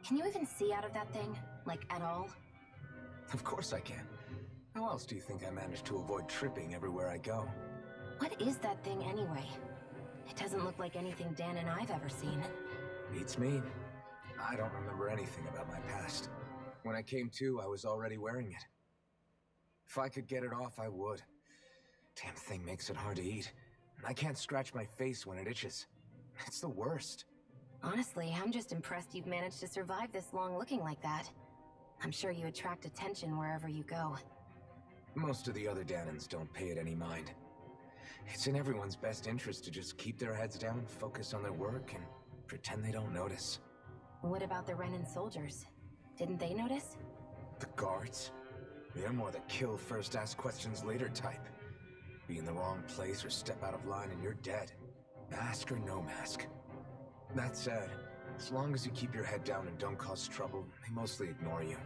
Can you even see out of that thing? Like, at all? Of course I can. How else do you think I managed to avoid tripping everywhere I go? What is that thing anyway? It doesn't look like anything Dan and I've ever seen. Beats me. I don't remember anything about my past. When I came to, I was already wearing it. If I could get it off, I would. Damn thing makes it hard to eat. And I can't scratch my face when it itches. It's the worst. Honestly, I'm just impressed you've managed to survive this long looking like that. I'm sure you attract attention wherever you go. Most of the other Danans don't pay it any mind. It's in everyone's best interest to just keep their heads down, focus on their work, and pretend they don't notice. What about the Renan soldiers? Didn't they notice? The guards? They're more the kill first, ask questions later type. Be in the wrong place or step out of line and you're dead. Mask or no mask. That said, as long as you keep your head down and don't cause trouble, they mostly ignore you.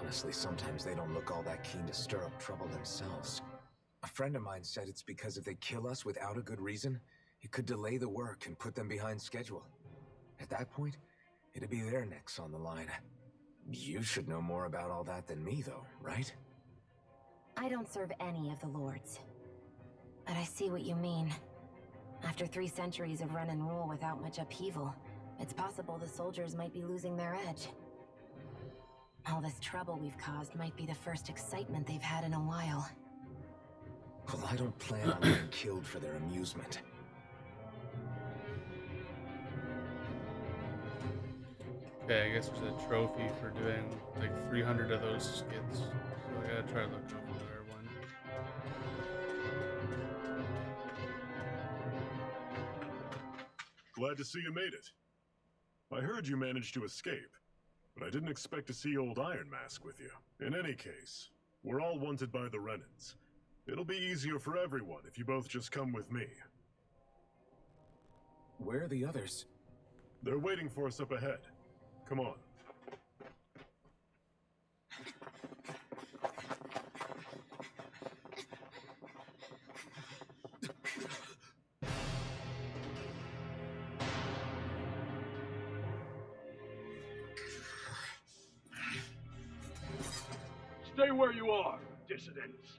Honestly, sometimes they don't look all that keen to stir up trouble themselves. A friend of mine said it's because if they kill us without a good reason, it could delay the work and put them behind schedule. At that point, it'd be their necks on the line. You should know more about all that than me, though, right? I don't serve any of the lords. But I see what you mean. After 3 centuries of run and rule without much upheaval, it's possible the soldiers might be losing their edge. All this trouble we've caused might be the first excitement they've had in a while. Well, I don't plan on getting killed for their amusement. Okay, I guess there's a trophy for doing like 300 of those skits. So I gotta try to look up the rare one. Glad to see you made it. I heard you managed to escape, but I didn't expect to see old Iron Mask with you. In any case, we're all wanted by the Renans. It'll be easier for everyone if you both just come with me. Where are the others? They're waiting for us up ahead. Come on. Stay where you are, dissidents.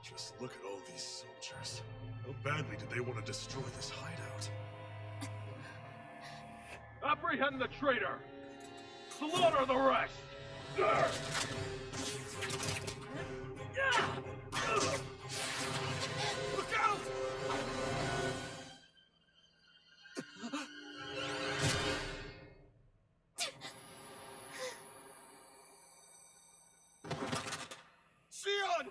Just look at all these soldiers. How badly did they want to destroy this hideout? Apprehend the traitor! Slaughter the rest! Look out! Sion!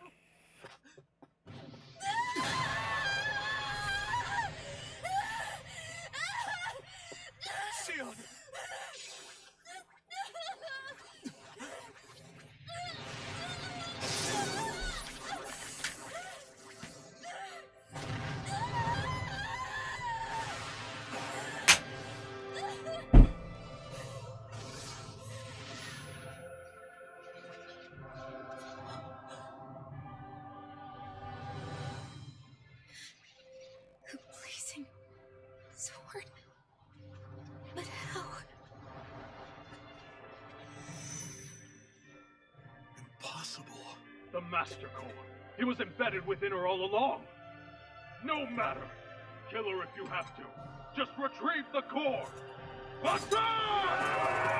Sion! The blazing sword. But how? Impossible. The Master Core. He was embedded within her all along. No matter. Kill her if you have to. Just retrieve the core. Attack!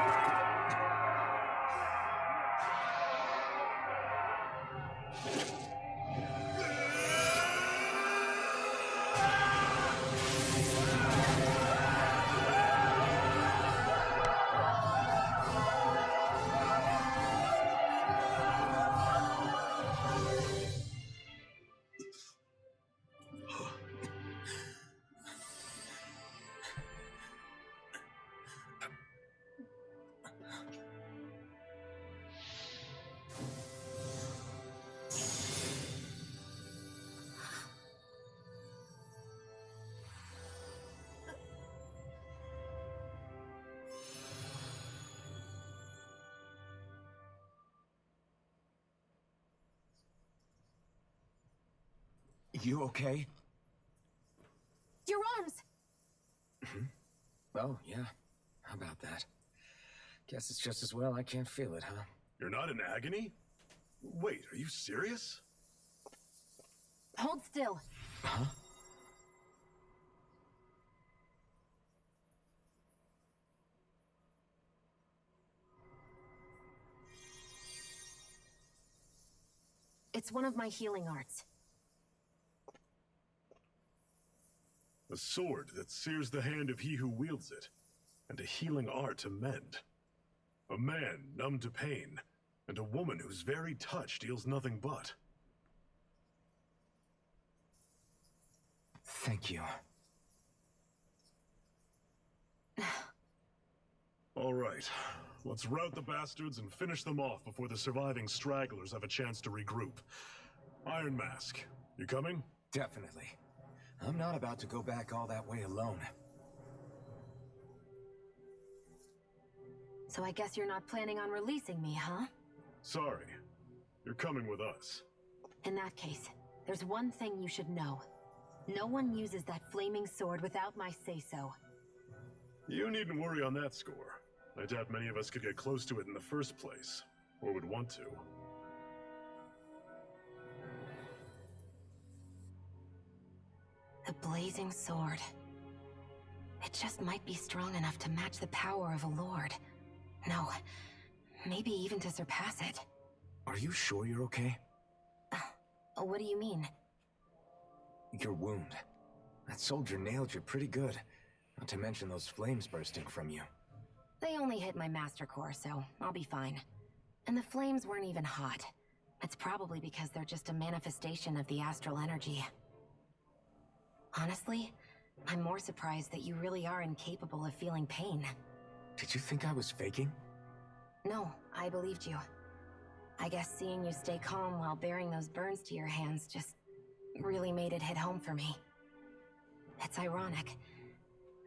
You okay? Your arms! Oh, yeah. How about that? Guess it's just as well I can't feel it, huh? You're not in agony? Wait, are you serious? Hold still. Huh? It's one of my healing arts. A sword that sears the hand of he who wields it, and a healing art to mend. A man numb to pain, and a woman whose very touch deals nothing but. Thank you. All right, let's rout the bastards and finish them off before the surviving stragglers have a chance to regroup. Iron Mask, you coming? Definitely. I'm not about to go back all that way alone. So I guess you're not planning on releasing me, huh? Sorry. You're coming with us. In that case, there's one thing you should know. No one uses that flaming sword without my say-so. You needn't worry on that score. I doubt many of us could get close to it in the first place, or would want to. The blazing sword. It just might be strong enough to match the power of a lord. No, maybe even to surpass it. Are you sure you're okay? What do you mean? Your wound. That soldier nailed you pretty good. Not to mention those flames bursting from you. They only hit my master core, so I'll be fine. And the flames weren't even hot. It's probably because they're just a manifestation of the astral energy. Honestly, I'm more surprised that you really are incapable of feeling pain. Did you think I was faking? No, I believed you. I guess seeing you stay calm while bearing those burns to your hands just really made it hit home for me. It's ironic.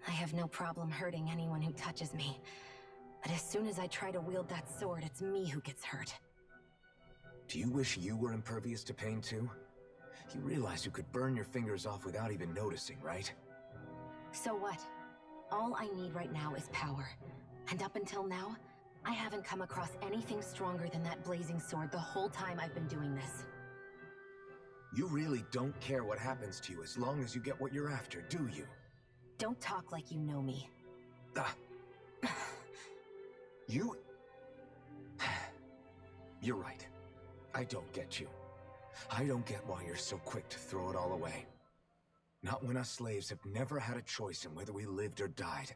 I have no problem hurting anyone who touches me. But as soon as I try to wield that sword, it's me who gets hurt. Do you wish you were impervious to pain too? You realize you could burn your fingers off without even noticing, right? So what? All I need right now is power. And up until now, I haven't come across anything stronger than that blazing sword the whole time I've been doing this. You really don't care what happens to you as long as you get what you're after, do you? Don't talk like you know me. Ah. You... You're right. I don't get you. I don't get why you're so quick to throw it all away. Not when us slaves have never had a choice in whether we lived or died.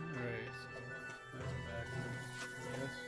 Alright, so that's backwards. Yes.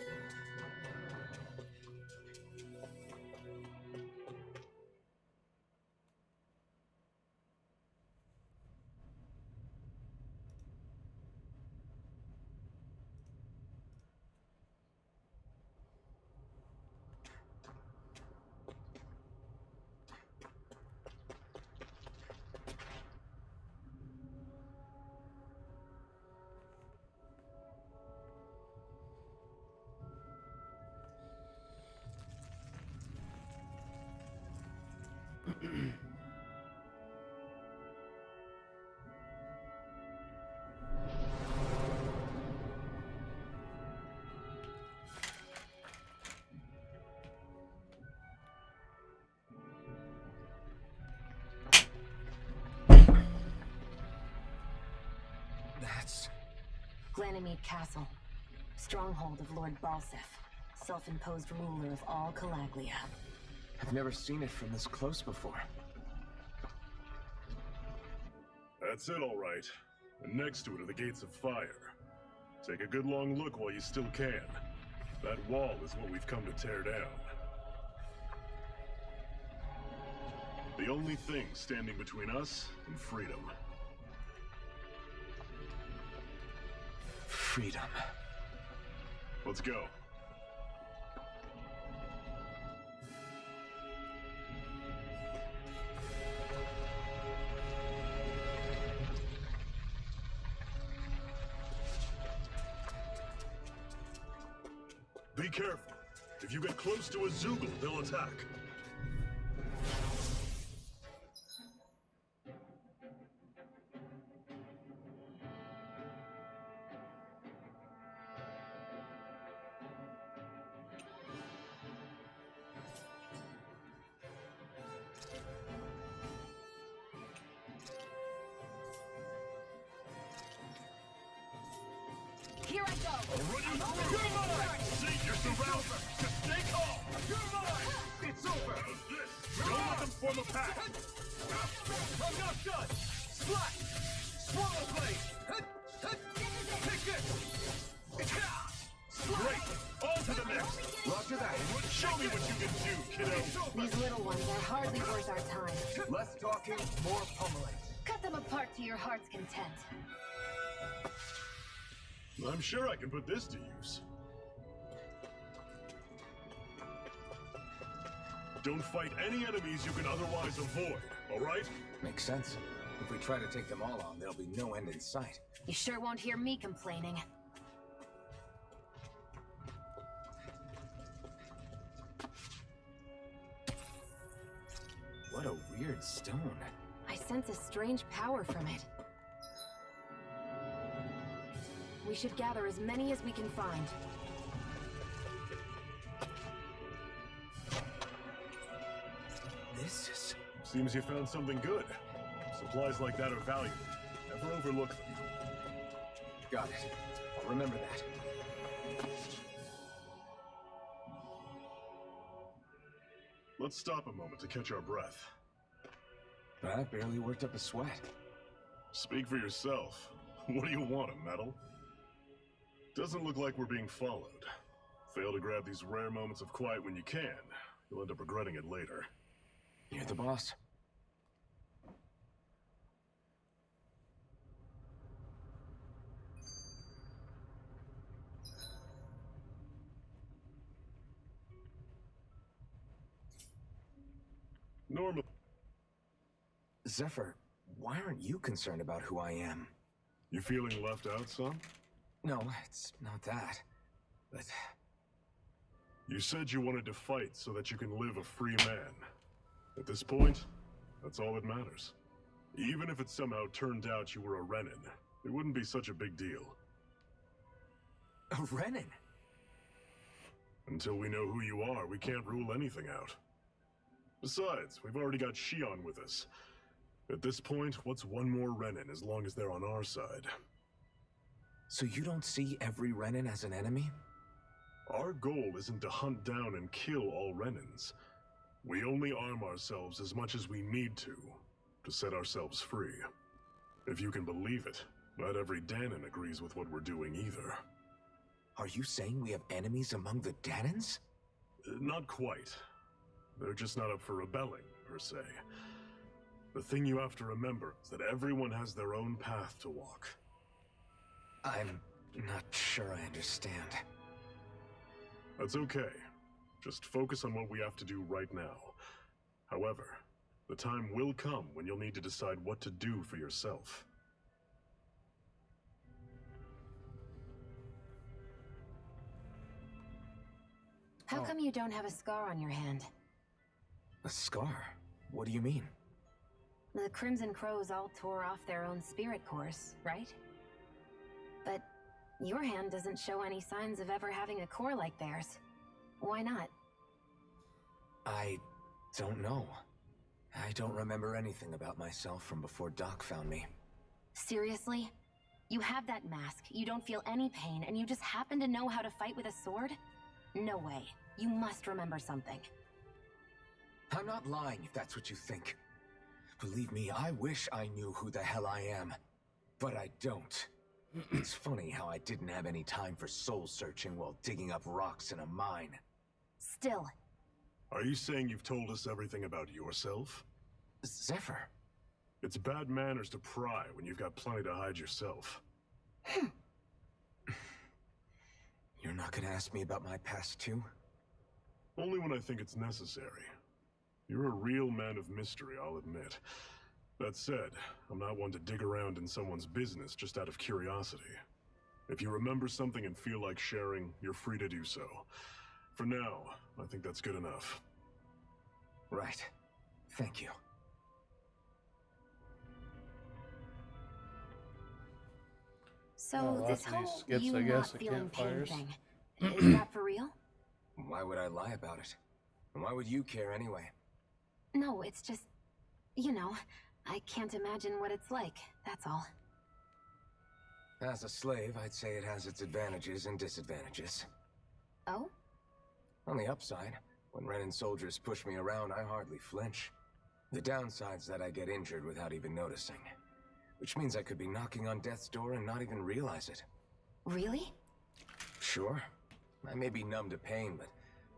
That's... Ganymede Castle. Stronghold of Lord Balsef. Self-imposed ruler of all Calaglia. I've never seen it from this close before. That's it, all right. And next to it are the Gates of Fire. Take a good long look while you still can. That wall is what we've come to tear down. The only thing standing between us and freedom. Freedom. Let's go. Be careful. If you get close to a Zoogle, they'll attack. Here I go! I'll run you through! You're mine! See, you're surrounded! Just stay calm! You're mine! It's over! How's this? Don't let them form a pack! I'm not done! Splat! Swallow blade! Take this! Great! On to the next! Roger that. Show me what you can do, kiddo! These little ones are hardly worth our time. Less talking, more pummeling. Cut them apart to your heart's content. I'm sure I can put this to use. Don't fight any enemies you can otherwise avoid, alright? Makes sense. If we try to take them all on, there'll be no end in sight. You sure won't hear me complaining. What a weird stone. I sense a strange power from it. We should gather as many as we can find. This is... Seems you found something good. Supplies like that are valuable. Never overlook them. Got it. I'll remember that. Let's stop a moment to catch our breath. I've barely worked up a sweat. Speak for yourself. What do you want, a medal? Doesn't look like we're being followed. Fail to grab these rare moments of quiet when you can. You'll end up regretting it later. You're the boss. Normal. Zephyr, why aren't you concerned about who I am? You feeling left out, son? No, it's not that. But You said you wanted to fight so that you can live a free man. At this point, that's all that matters. Even if it somehow turned out you were a Renin, it wouldn't be such a big deal. a Renin? Until we know who you are, we can't rule anything out. Besides, we've already got Shion with us. At this point, what's one more Renin as long as they're on our side? So you don't see every Renin as an enemy? Our goal isn't to hunt down and kill all Renins. We only arm ourselves as much as we need to set ourselves free. If you can believe it, not every Danon agrees with what we're doing either. Are you saying we have enemies among the Danons? Not quite. They're just not up for rebelling, per se. The thing you have to remember is that everyone has their own path to walk. I'm not sure I understand. That's okay. Just focus on what we have to do right now. However, the time will come when you'll need to decide what to do for yourself. How come you don't have a scar on your hand? A scar? What do you mean? The Crimson Crows all tore off their own spirit cores, right? But your hand doesn't show any signs of ever having a core like theirs. Why not? I don't know. I don't remember anything about myself from before Doc found me. Seriously? You have that mask, you don't feel any pain, and you just happen to know how to fight with a sword? No way. You must remember something. I'm not lying if that's what you think. Believe me, I wish I knew who the hell I am. But I don't. It's funny how I didn't have any time for soul searching while digging up rocks in a mine. Still, Are you saying you've told us everything about yourself? Zephyr. It's bad manners to pry when you've got plenty to hide yourself. You're not gonna ask me about my past too? Only when I think it's necessary. You're a real man of mystery, I'll admit. That said, I'm not one to dig around in someone's business just out of curiosity. If you remember something and feel like sharing, you're free to do so. For now, I think that's good enough. Right. Thank you. so this lots of these whole skits, you I not guess, at feeling pain campfires. thing, is that for real? Why would I lie about it? And why would you care anyway? No, it's just, you know, I can't imagine what it's like, that's all. As a slave, I'd say it has its advantages and disadvantages. Oh? On the upside, when Renan soldiers push me around, I hardly flinch. The downside's that I get injured without even noticing. Which means I could be knocking on death's door and not even realize it. Really? Sure. I may be numb to pain, but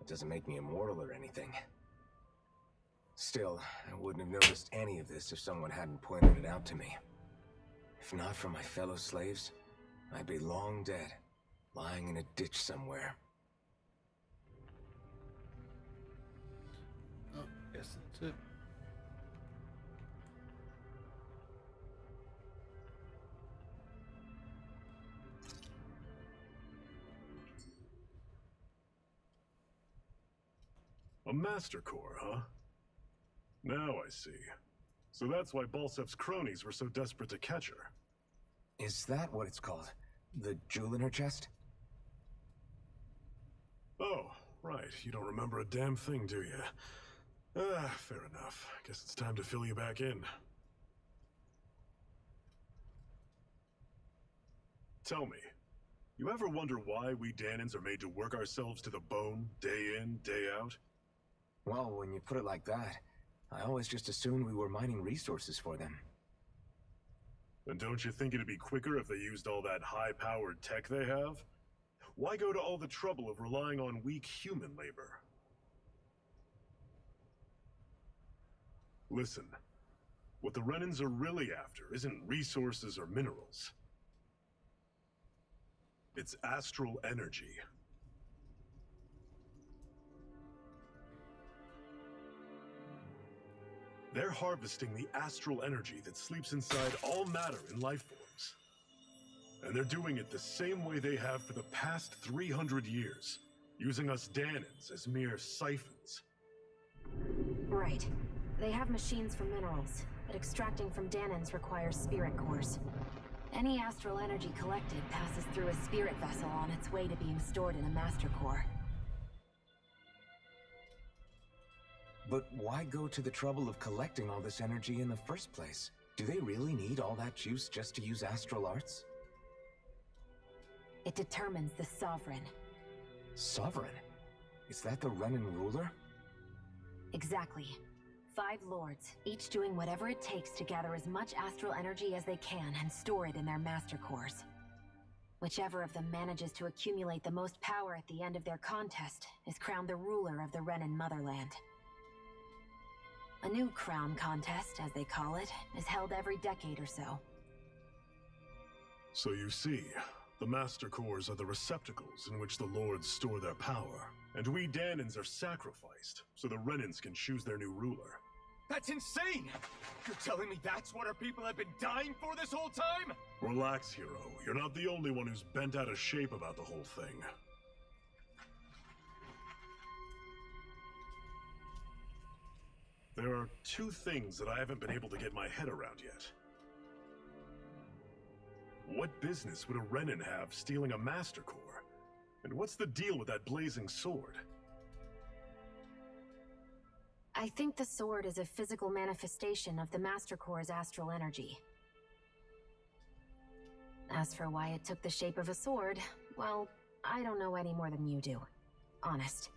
it doesn't make me immortal or anything. Still, I wouldn't have noticed any of this if someone hadn't pointed it out to me. If not for my fellow slaves, I'd be long dead, lying in a ditch somewhere. Oh, guess that's it. A Master Core, huh? Now I see. So that's why Balsef's cronies were so desperate to catch her. Is that what it's called? The jewel in her chest? Oh, right. You don't remember a damn thing, do you? Ah, fair enough. Guess it's time to fill you back in. Tell me, you ever wonder why we Danans are made to work ourselves to the bone, day in, day out? Well, when you put it like that, I always just assumed we were mining resources for them. And don't you think it'd be quicker if they used all that high-powered tech they have? Why go to all the trouble of relying on weak human labor? Listen, what the Renans are really after isn't resources or minerals. It's astral energy. They're harvesting the astral energy that sleeps inside all matter in life forms. And they're doing it the same way they have for the past 300 years, using us Danans as mere siphons. Right. They have machines for minerals, but extracting from Danans requires spirit cores. Any astral energy collected passes through a spirit vessel on its way to being stored in a master core. But why go to the trouble of collecting all this energy in the first place? Do they really need all that juice just to use astral arts? It determines the Sovereign. Sovereign? Is that the Renan ruler? Exactly. 5 lords, each doing whatever it takes to gather as much astral energy as they can and store it in their master cores. Whichever of them manages to accumulate the most power at the end of their contest is crowned the ruler of the Renan motherland. A new crown contest, as they call it, is held every decade or so. So you see, the Master Cores are the receptacles in which the Lords store their power. And we Danans are sacrificed, so the Renans can choose their new ruler. That's insane! You're telling me that's what our people have been dying for this whole time? Relax, hero. You're not the only one who's bent out of shape about the whole thing. There are 2 things that I haven't been able to get my head around yet. What business would a Renan have stealing a Master Core? And what's the deal with that blazing sword? I think the sword is a physical manifestation of the Master Core's astral energy. As for why it took the shape of a sword, well, I don't know any more than you do. Honest.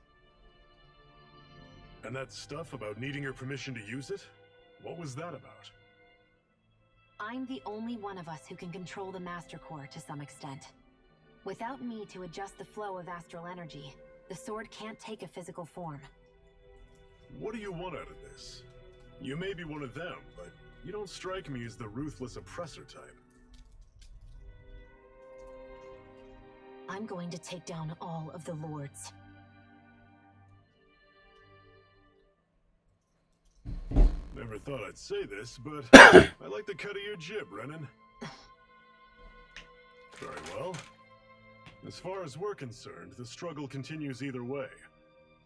And that stuff about needing your permission to use it? What was that about? I'm the only one of us who can control the Master Core to some extent. Without me to adjust the flow of astral energy, the sword can't take a physical form. What do you want out of this? You may be one of them, but you don't strike me as the ruthless oppressor type. I'm going to take down all of the Lords. Never thought I'd say this, but I like the cut of your jib, Renan. Very well. As far as we're concerned, the struggle continues either way.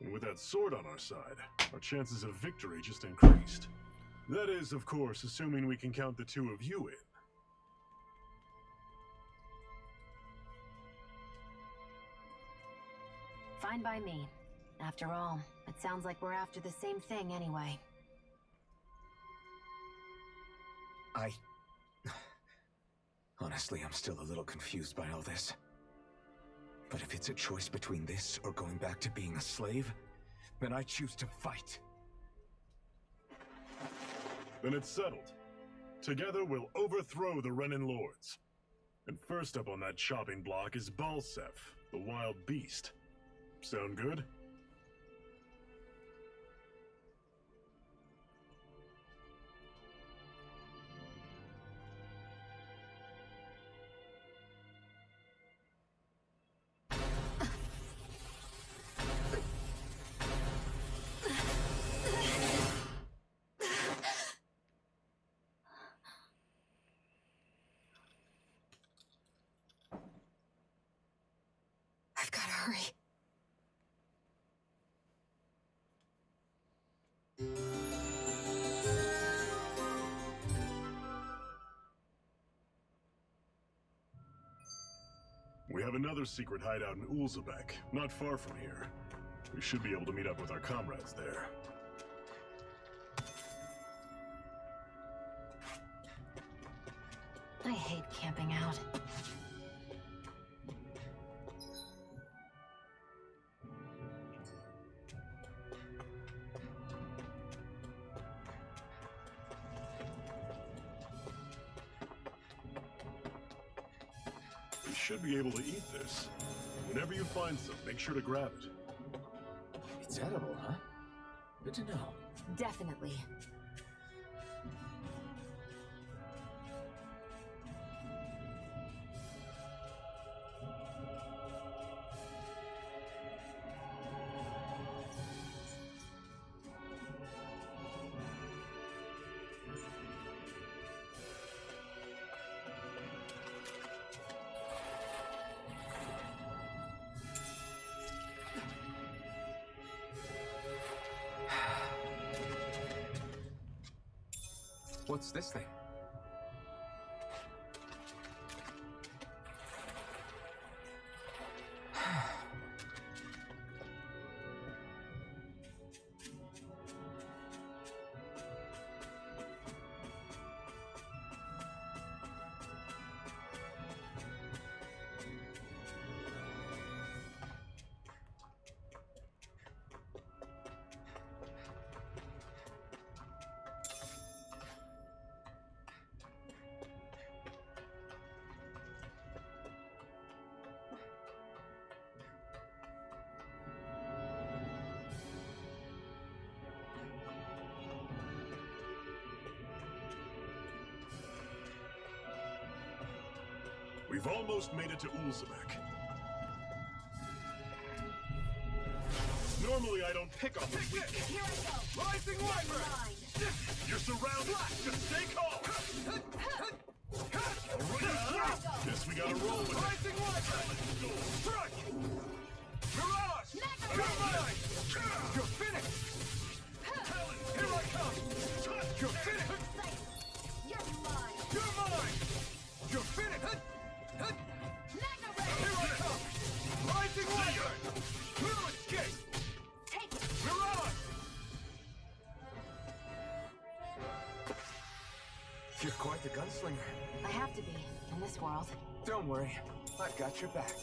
And with that sword on our side, our chances of victory just increased. That is, of course, assuming we can count the two of you in. Fine by me. After all, it sounds like we're after the same thing anyway. Honestly, I'm still a little confused by all this. But if it's a choice between this or going back to being a slave, then I choose to fight. Then it's settled. Together we'll overthrow the Renan Lords. And first up on that chopping block is Balsef, the wild beast. Sound good? I've gotta hurry. We have another secret hideout in Ulzebek, not far from here. We should be able to meet up with our comrades there. I hate camping out. We should be able to eat this. Whenever you find some, make sure to grab it. It's edible, huh? Good to know. Definitely. What's this thing? We've almost made it to Ulzebek. Normally I don't pick on the weak. Here I go! Rising Wyvern! You're surrounded! Just stay calm! Guess we gotta roll with it. Rising Wyvern! Strike! Mirage! You're mine! You're finished! Here I come! You're finished! You're mine! You're mine! You're finished! Here I come! Rising Wyvern! We'll escape! Take it! Mirage! You're quite the gunslinger. I have to be, in this world. Don't worry, I've got your back.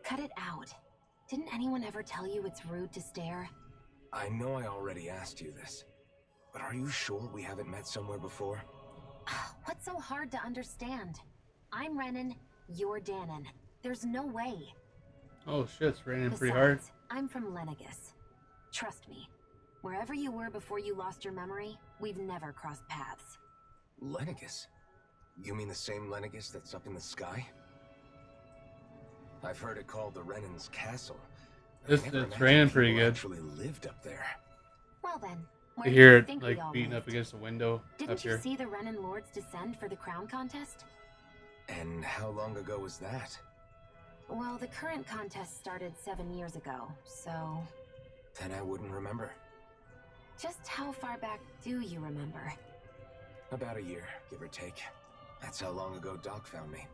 Cut it out. Didn't anyone ever tell you it's rude to stare? I know I already asked you this, but are you sure we haven't met somewhere before? What's so hard to understand? I'm Renan, you're Danon. There's no way. Oh shit, it's raining pretty hard. Besides, I'm from Lenegus. Trust me, wherever you were before you lost your memory, we've never crossed paths. Lenegus? You mean the same Lenegus that's up in the sky? I've heard it called the Renan's Castle. It's raining pretty good. Actually lived up there. Well then, I where do hear you it think like we all beating up lived? against the window up Didn't you here. see the Renan Lords descend for the crown contest? And how long ago was that? Well, the current contest started 7 years ago, so... Then I wouldn't remember. Just how far back do you remember? About a year, give or take. That's how long ago Doc found me.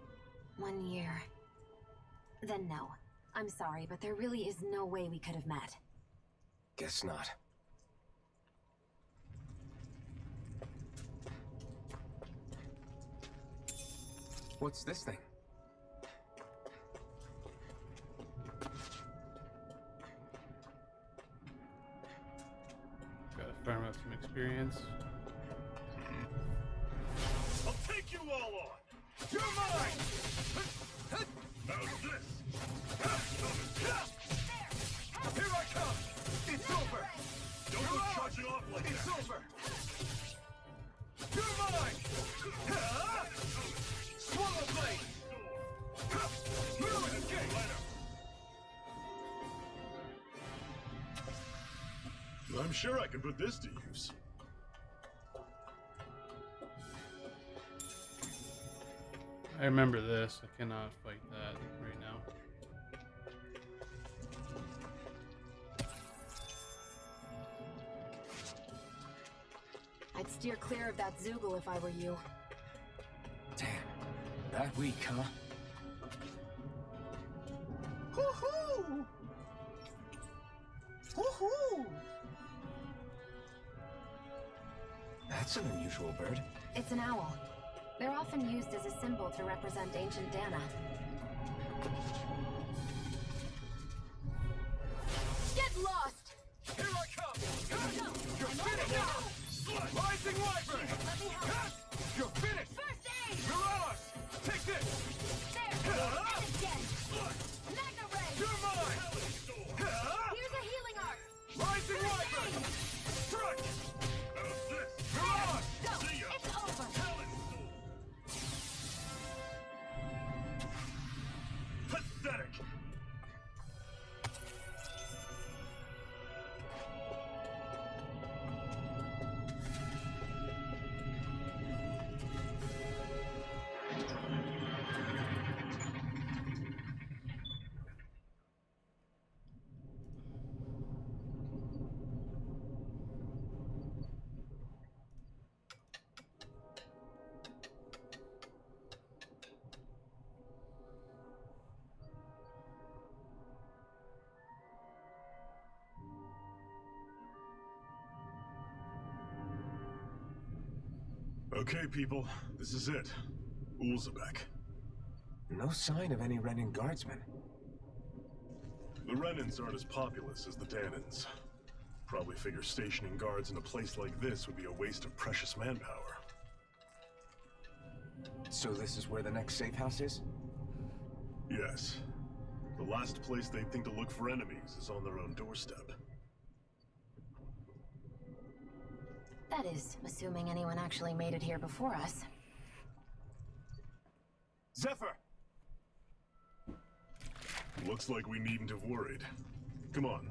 1 year. Then no. I'm sorry, but there really is no way we could have met. Guess not. What's this thing? Gotta farm up some experience. I'll take you all on! You're mine! How's this? Here I come! It's over! Don't go charging off like that! It's over! You're mine! Swallow blade! Move it again! I'm sure I can put this to use. I remember this. I cannot fight that right now. I'd steer clear of that Zoogle if I were you. Damn. That weak, huh? Hoo-hoo! Hoo-hoo! That's an unusual bird. It's an owl. They're often used as a symbol to represent ancient Dana. Get lost! Here I come! You're finished now! Rising Wyvern! Let me help. You're finished! First aid! You're ours! Take this! There! And again! Magna Ray! You're mine! Here's a healing arc! Rising Wyvern! Strike! How's this? You're ours! Go! See ya! It's over! Pathetic! Okay, people, this is it. Ulzebek. No sign of any Renan guardsmen. The Renans aren't as populous as the Danans. Probably figure stationing guards in a place like this would be a waste of precious manpower. So this is where the next safe house is? Yes. The last place they'd think to look for enemies is on their own doorstep. That is, assuming anyone actually made it here before us. Zephyr! Looks like we needn't have worried. Come on.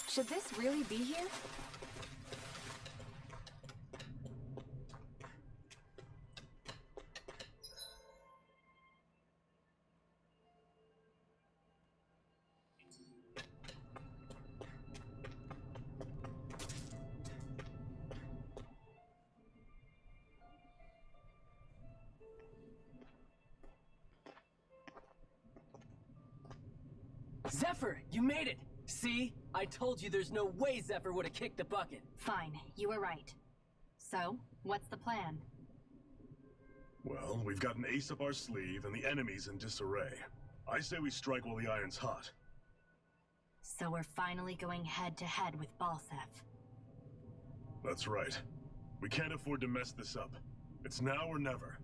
Should this really be here? Zephyr, you made it! See? I told you there's no way Zephyr would have kicked the bucket. Fine, you were right. So, what's the plan? Well, we've got an ace up our sleeve and the enemy's in disarray. I say we strike while the iron's hot. So we're finally going head-to-head with Balsef. That's right. We can't afford to mess this up. It's now or never.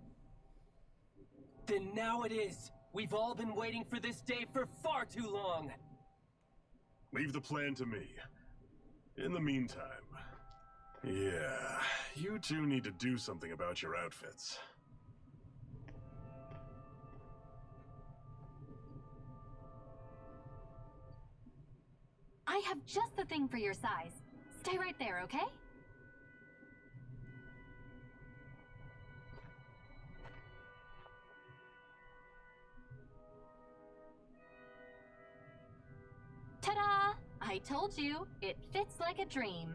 Then now it is! We've all been waiting for this day for far too long! Leave the plan to me. In the meantime... Yeah, you two need to do something about your outfits. I have just the thing for your size. Stay right there, okay? Ta-da! I told you, it fits like a dream.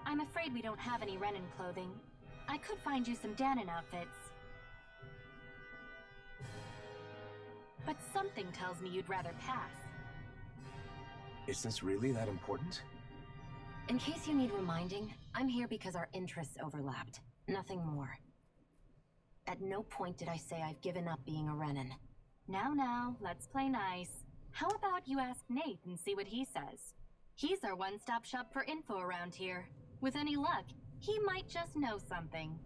I'm afraid we don't have any Renin clothing. I could find you some Danon outfits. But something tells me you'd rather pass. Is this really that important? In case you need reminding, I'm here because our interests overlapped. Nothing more. At no point did I say I've given up being a Renin. Now, let's play nice. How about you ask Nate and see what he says? He's our one-stop shop for info around here. With any luck, he might just know something.